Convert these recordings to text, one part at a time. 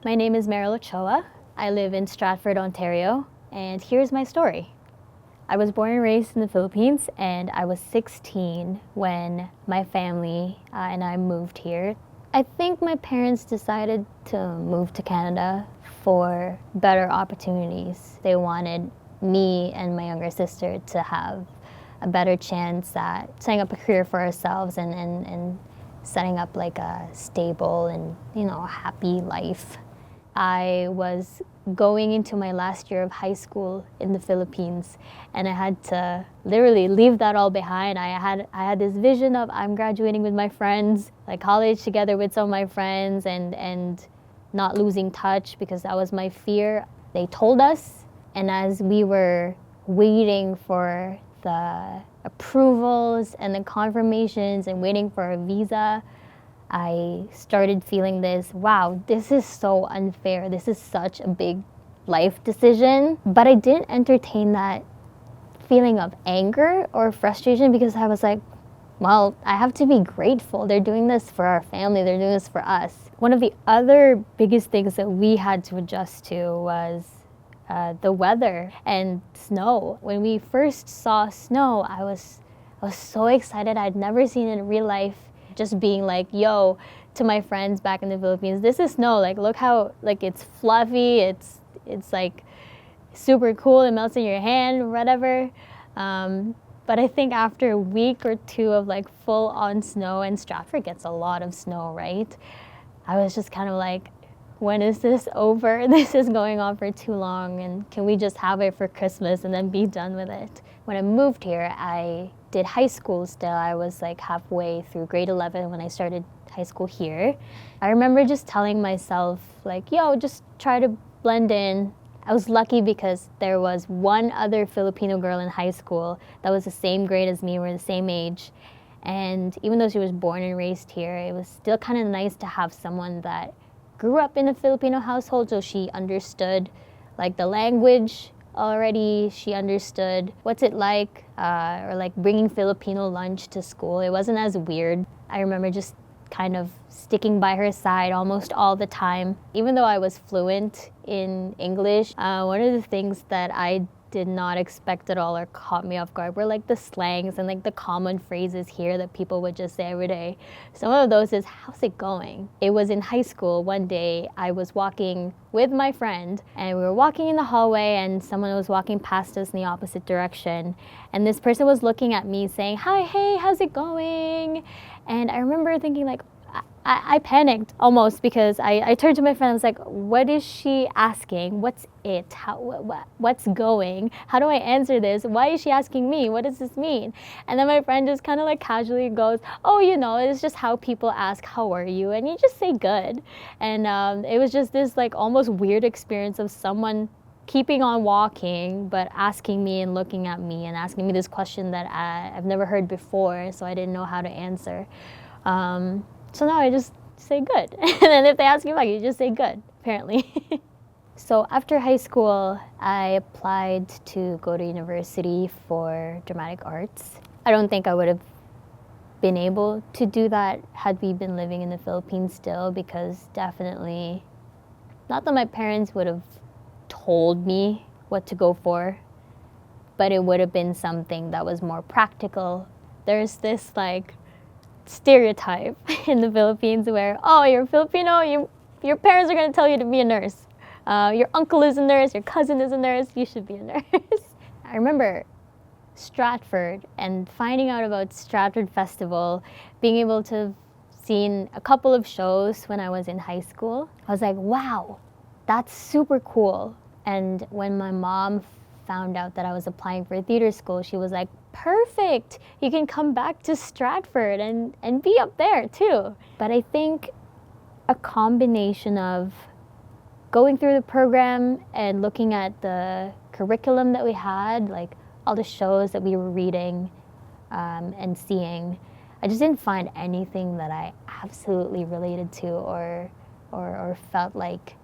My name is Meryl Ochoa. I live in Stratford, Ontario, and here's my story. I was born and raised in the Philippines, and I was 16 when my family and I moved here. I think my parents decided to move to Canada for better opportunities. They wanted me and my younger sister to have a better chance at setting up a career for ourselves and setting up like a stable and, happy life. I was going into my last year of high school in the Philippines, and I had to literally leave that all behind. I had this vision of I'm graduating with my friends, like college together with some of my friends, and not losing touch because that was my fear. They told us, and as we were waiting for the approvals and the confirmations and waiting for a visa, I started feeling this, wow, this is so unfair. This is such a big life decision. But I didn't entertain that feeling of anger or frustration because I was like, well, I have to be grateful. They're doing this for our family. They're doing this for us. One of the other biggest things that we had to adjust to was the weather and snow. When we first saw snow, I was so excited. I'd never seen it in real life. Just being like, yo, to my friends back in the Philippines, this is snow. Like, look how it's fluffy. It's like super cool. It melts in your hand, whatever. But I think after a week or two of like full on snow, and Stratford gets a lot of snow, right? I was just kind of like, when is this over? This is going on for too long, and can we just have it for Christmas and then be done with it? When I moved here, I did high school still. I was like halfway through grade 11 when I started high school here. I remember just telling myself like, yo, just try to blend in. I was lucky because there was one other Filipino girl in high school that was the same grade as me. We're the same age. And even though she was born and raised here, it was still kind of nice to have someone that grew up in a Filipino household, so she understood like the language already. She understood what's it like, or like bringing Filipino lunch to school. It wasn't as weird. I remember just kind of sticking by her side almost all the time. Even though I was fluent in English, one of the things that I did not expect at all or caught me off guard were like the slangs and like the common phrases here that people would just say every day. Some of those is, how's it going? It was in high school. One day I was walking with my friend and we were walking in the hallway and someone was walking past us in the opposite direction. And this person was looking at me saying, hi, hey, how's it going? And I remember thinking like, I panicked almost because I turned to my friend and was like, what is she asking? What's it? What's going? How do I answer this? Why is she asking me? What does this mean? And then my friend just kind of like casually goes, oh, it's just how people ask, how are you? And you just say good. And it was just this like almost weird experience of someone keeping on walking, but asking me and looking at me and asking me this question that I've never heard before, so I didn't know how to answer. So now I just say good. And then if they ask you back, you just say good, apparently. So after high school, I applied to go to university for dramatic arts. I don't think I would have been able to do that had we been living in the Philippines still, because definitely, not that my parents would have told me what to go for, but it would have been something that was more practical. There's this like stereotype in the Philippines where, oh, you're Filipino, your parents are going to tell you to be a nurse. Your uncle is a nurse, your cousin is a nurse, you should be a nurse. I remember Stratford and finding out about Stratford Festival, being able to have seen a couple of shows when I was in high school. I was like, wow, that's super cool. And when my mom found out that I was applying for theater school, she was like, perfect, you can come back to Stratford and be up there too. But I think a combination of going through the program and looking at the curriculum that we had, like all the shows that we were reading and seeing, I just didn't find anything that I absolutely related to or felt like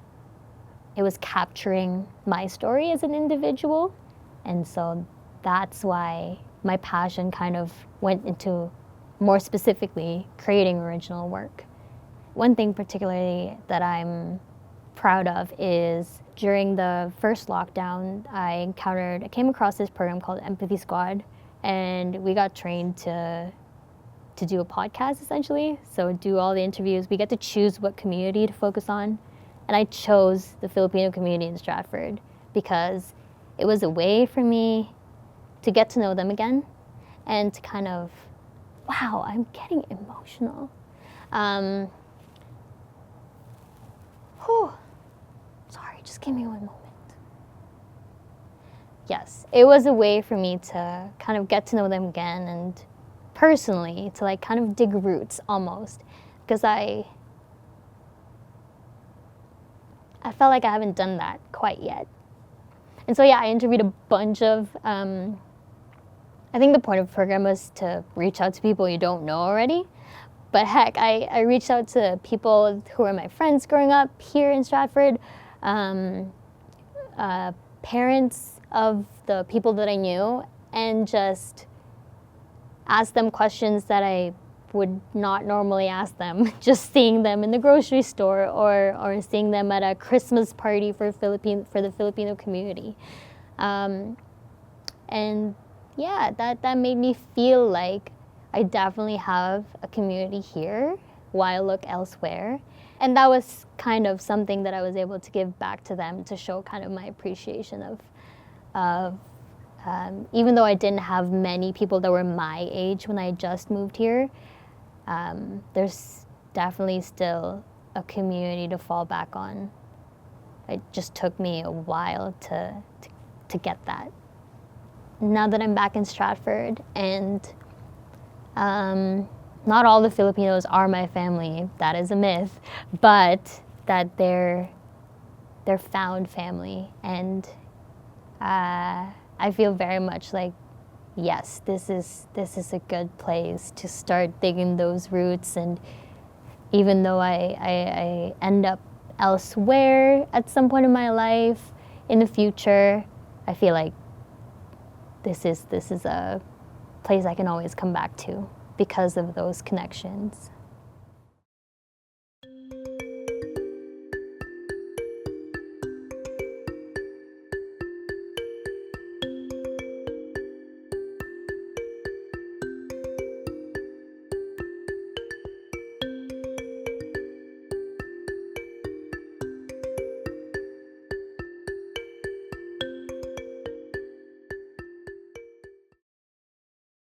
it was capturing my story as an individual. And so that's why my passion kind of went into more specifically creating original work. One thing particularly that I'm proud of is during the first lockdown, I came across this program called Empathy Squad, and we got trained to do a podcast essentially. So do all the interviews. We get to choose what community to focus on. And I chose the Filipino community in Stratford because it was a way for me to get to know them again and to kind of, wow, I'm getting emotional. Sorry, just give me one moment. Yes, it was a way for me to kind of get to know them again and personally to like kind of dig roots almost, because I felt like I haven't done that quite yet. And so yeah, I interviewed a bunch of, I think the point of the program was to reach out to people you don't know already. But heck, I reached out to people who were my friends growing up here in Stratford, parents of the people that I knew, and just asked them questions that I would not normally ask them, just seeing them in the grocery store or seeing them at a Christmas party for the Filipino community. And yeah, that made me feel like I definitely have a community here while I look elsewhere. And that was kind of something that I was able to give back to them to show kind of my appreciation of even though I didn't have many people that were my age when I just moved here, there's definitely still a community to fall back on. It just took me a while to get that. Now that I'm back in Stratford, and not all the Filipinos are my family, that is a myth, but that they're found family, and I feel very much like, yes, this is a good place to start digging those roots. And even though I end up elsewhere at some point in my life in the future, I feel like this is a place I can always come back to because of those connections.